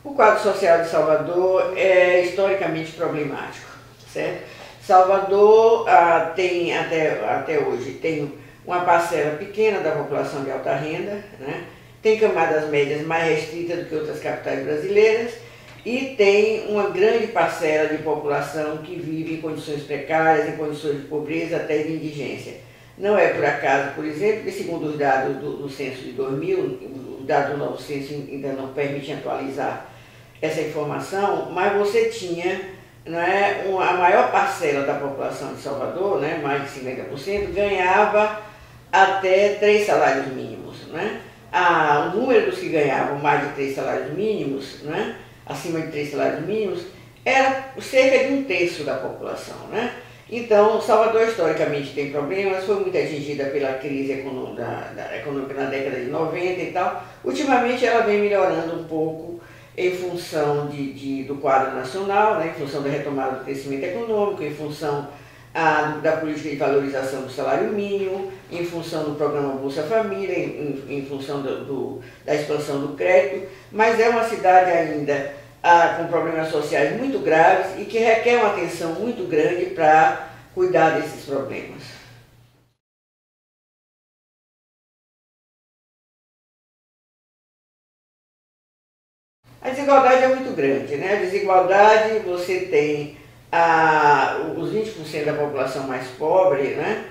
O quadro social de Salvador é historicamente problemático, certo? Salvador tem até hoje tem uma parcela pequena da população de alta renda, né? Tem camadas médias mais restritas do que outras capitais brasileiras e tem uma grande parcela de população que vive em condições precárias, em condições de pobreza, até de indigência. Não é por acaso, por exemplo, que segundo os dados do censo de 2000, o dado do novo censo ainda não permite atualizar essa informação, mas você tinha, não é, a maior parcela da população de Salvador, né, mais de 50%, ganhava até 3 salários mínimos. Né? O número dos que ganhavam mais de 3 salários mínimos, né, acima de 3 salários mínimos, era cerca de 1/3 da população. Né? Então, Salvador historicamente tem problemas, foi muito atingida pela crise econômica na década de 90 e tal. Ultimamente ela vem melhorando um pouco em função do quadro nacional, né, em função da retomada do crescimento econômico, em função da política de valorização do salário mínimo, em função do programa Bolsa Família, em função da expansão do crédito, mas é uma cidade ainda com problemas sociais muito graves e que requer uma atenção muito grande para cuidar desses problemas. A desigualdade é muito grande, né? A desigualdade, você tem os 20% da população mais pobre, né?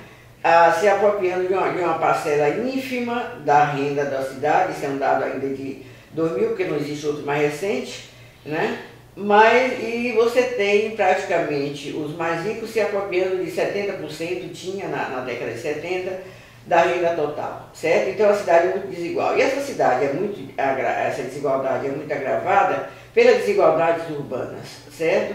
Se apropriando de uma parcela ínfima da renda da cidade, isso é um dado ainda de 2000, porque não existe outro mais recente, né? E você tem praticamente os mais ricos se apropriando de 70%, tinha na década de 70%, da renda total, certo? Então a cidade é muito desigual. E essa desigualdade é muito agravada pelas desigualdades urbanas, certo?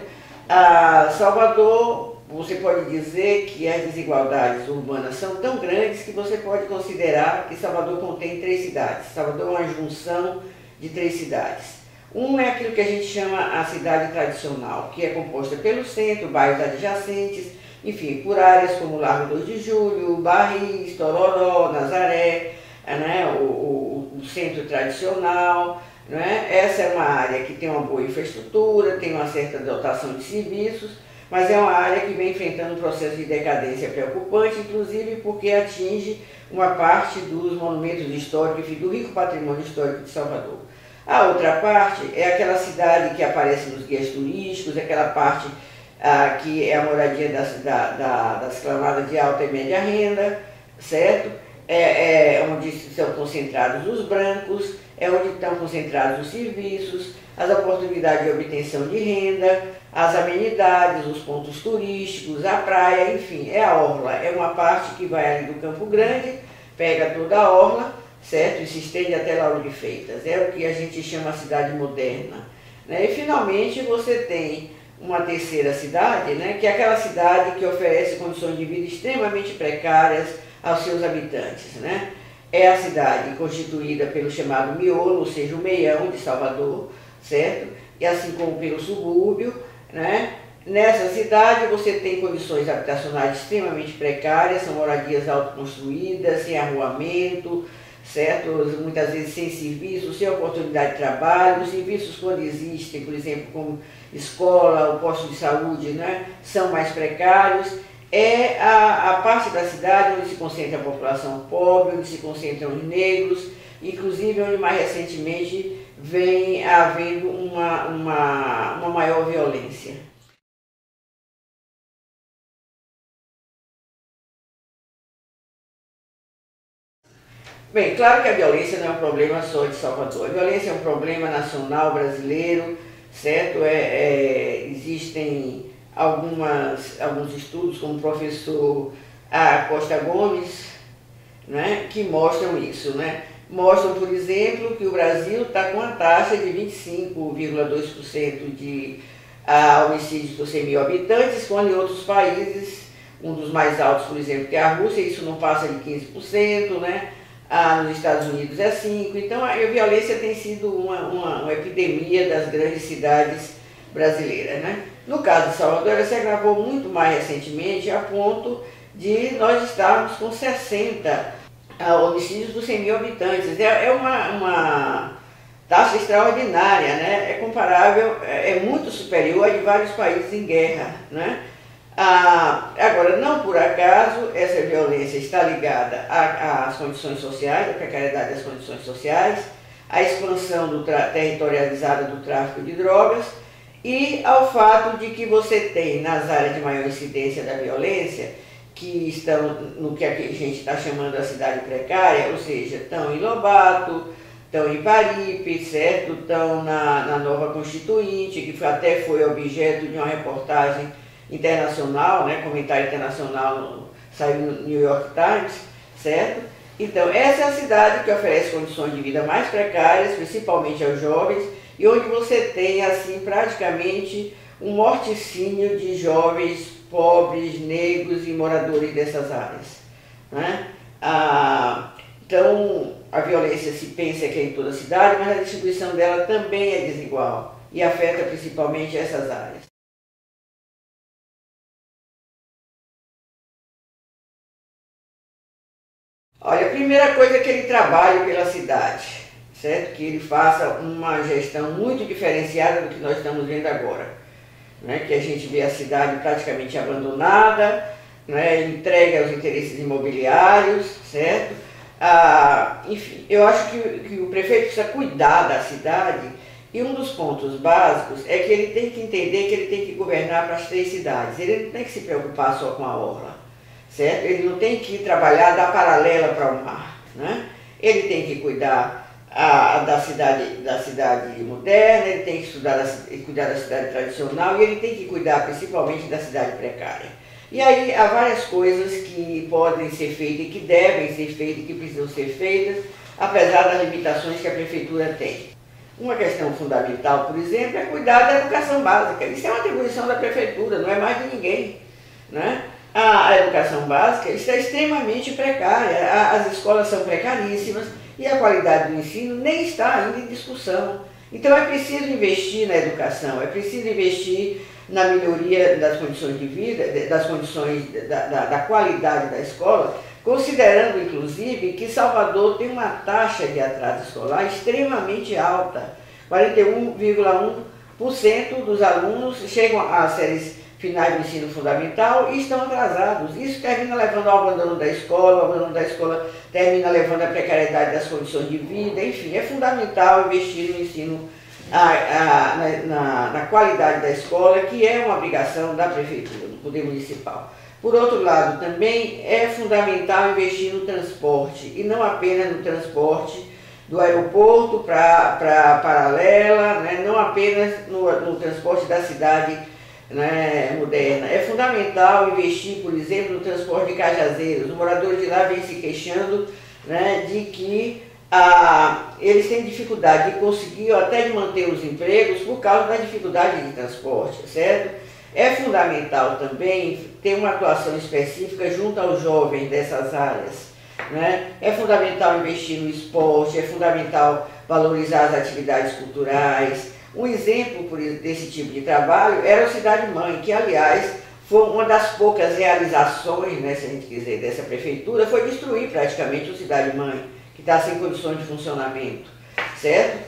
Salvador, você pode dizer que as desigualdades urbanas são tão grandes que você pode considerar que Salvador contém 3 cidades. Salvador é uma junção de 3 cidades. Uma é aquilo que a gente chama a cidade tradicional, que é composta pelo centro, bairros adjacentes, enfim, por áreas como Largo 2 de Julho, Barris, Tororó, Nazaré, né, o centro tradicional. Né? Essa é uma área que tem uma boa infraestrutura, tem uma certa dotação de serviços, mas é uma área que vem enfrentando um processo de decadência preocupante, inclusive porque atinge uma parte dos monumentos históricos e do rico patrimônio histórico de Salvador. A outra parte é aquela cidade que aparece nos guias turísticos, aquela parte que é a moradia das camadas de alta e média renda, certo? Onde estão concentrados os brancos, é onde estão concentrados os serviços, as oportunidades de obtenção de renda, as amenidades, os pontos turísticos, a praia, enfim, é a orla. É uma parte que vai ali do Campo Grande, pega toda a orla, certo? E se estende até Lauro de Freitas. É o que a gente chama a cidade moderna. Né? E finalmente você tem uma terceira cidade, né, que é aquela cidade que oferece condições de vida extremamente precárias aos seus habitantes. Né? É a cidade constituída pelo chamado miolo, ou seja, o meião de Salvador, certo? E assim como pelo subúrbio. Né? Nessa cidade você tem condições habitacionais extremamente precárias, são moradias autoconstruídas, sem arruamento, certo? Muitas vezes sem serviços, sem oportunidade de trabalho. Os serviços, quando existem, por exemplo, como escola, o posto de saúde, né, são mais precários. É a parte da cidade onde se concentra a população pobre, onde se concentram os negros, inclusive onde mais recentemente vem havendo uma maior violência. Bem, claro que a violência não é um problema só de Salvador. A violência é um problema nacional brasileiro, certo? Existem alguns estudos, como o professor Costa Gomes, né, que mostram isso. Né? Mostram, por exemplo, que o Brasil está com uma taxa de 25,2% de homicídios por 100 mil habitantes, quando em outros países, um dos mais altos, por exemplo, que é a Rússia, isso não passa de 15%, né? Nos Estados Unidos é 5%. Então a violência tem sido uma epidemia das grandes cidades brasileiras. Né? No caso de Salvador, ela se agravou muito mais recentemente, a ponto de nós estarmos com 60 homicídios por 100 mil habitantes. taxa extraordinária, né? É comparável, é muito superior a de vários países em guerra, né? Agora, não por acaso, essa violência está ligada às condições sociais, à precariedade das condições sociais, à expansão territorializada do tráfico de drogas e ao fato de que você tem nas áreas de maior incidência da violência, que estão no que a gente está chamando a cidade precária, ou seja, estão em Lobato, estão em Paripe, certo? Estão na Nova Constituinte, que até foi objeto de uma reportagem internacional, né? Comentário internacional, saiu no New York Times, certo? Então, essa é a cidade que oferece condições de vida mais precárias, principalmente aos jovens, e onde você tem, assim, praticamente um morticínio de jovens pobres, negros e moradores dessas áreas, né? Então, a violência se pensa que é em toda a cidade, mas a distribuição dela também é desigual e afeta principalmente essas áreas. Olha, a primeira coisa é que ele trabalhe pela cidade, certo? Que ele faça uma gestão muito diferenciada do que nós estamos vendo agora, né? Que a gente vê a cidade praticamente abandonada, né? Entregue aos interesses imobiliários, certo? Enfim, eu acho que o prefeito precisa cuidar da cidade e um dos pontos básicos é que ele tem que entender que ele tem que governar para as 3 cidades, ele não tem que se preocupar só com a orla. Certo? Ele não tem que trabalhar da paralela para o mar, né? Ele tem que cuidar da cidade moderna, ele tem que cuidar da cidade tradicional e ele tem que cuidar principalmente da cidade precária. E aí há várias coisas que podem ser feitas e que devem ser feitas e que precisam ser feitas, apesar das limitações que a prefeitura tem. Uma questão fundamental, por exemplo, é cuidar da educação básica. Isso é uma atribuição da prefeitura, não é mais de ninguém, né? A educação básica está extremamente precária, as escolas são precaríssimas e a qualidade do ensino nem está ainda em discussão. Então é preciso investir na educação, é preciso investir na melhoria das condições de vida, das condições da qualidade da escola, considerando inclusive que Salvador tem uma taxa de atraso escolar extremamente alta. 41,1% dos alunos chegam às séries finais do ensino fundamental e estão atrasados. Isso termina levando ao abandono da escola, o abandono da escola termina levando à precariedade das condições de vida, enfim, é fundamental investir no ensino, na qualidade da escola, que é uma obrigação da prefeitura, do poder municipal. Por outro lado, também é fundamental investir no transporte, e não apenas no transporte do aeroporto para a paralela, né? Não apenas no transporte da cidade, né, moderna. É fundamental investir, por exemplo, no transporte de cajazeiros. Os moradores de lá vêm se queixando, né, de que eles têm dificuldade de conseguir ou até de manter os empregos por causa da dificuldade de transporte, certo? É fundamental também ter uma atuação específica junto aos jovens dessas áreas, né? É fundamental investir no esporte, é fundamental valorizar as atividades culturais. Um exemplo desse tipo de trabalho era o Cidade Mãe, que, aliás, foi uma das poucas realizações, né, se a gente quiser, dessa prefeitura, foi destruir praticamente o Cidade Mãe, que está sem condições de funcionamento, certo?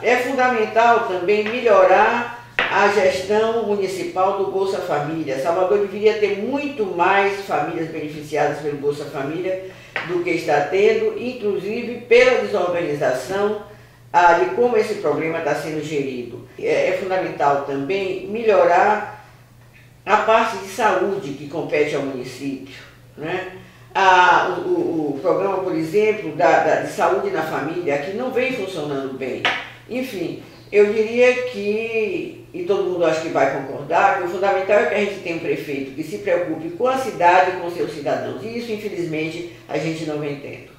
É fundamental também melhorar a gestão municipal do Bolsa Família. Salvador deveria ter muito mais famílias beneficiadas pelo Bolsa Família do que está tendo, inclusive pela desorganização de como esse problema está sendo gerido. É fundamental também melhorar a parte de saúde que compete ao município, né? O programa, por exemplo, de saúde na família, aqui não vem funcionando bem. Enfim, eu diria que, e todo mundo acho que vai concordar, que o fundamental é que a gente tenha um prefeito que se preocupe com a cidade e com seus cidadãos. E isso, infelizmente, a gente não vem tendo.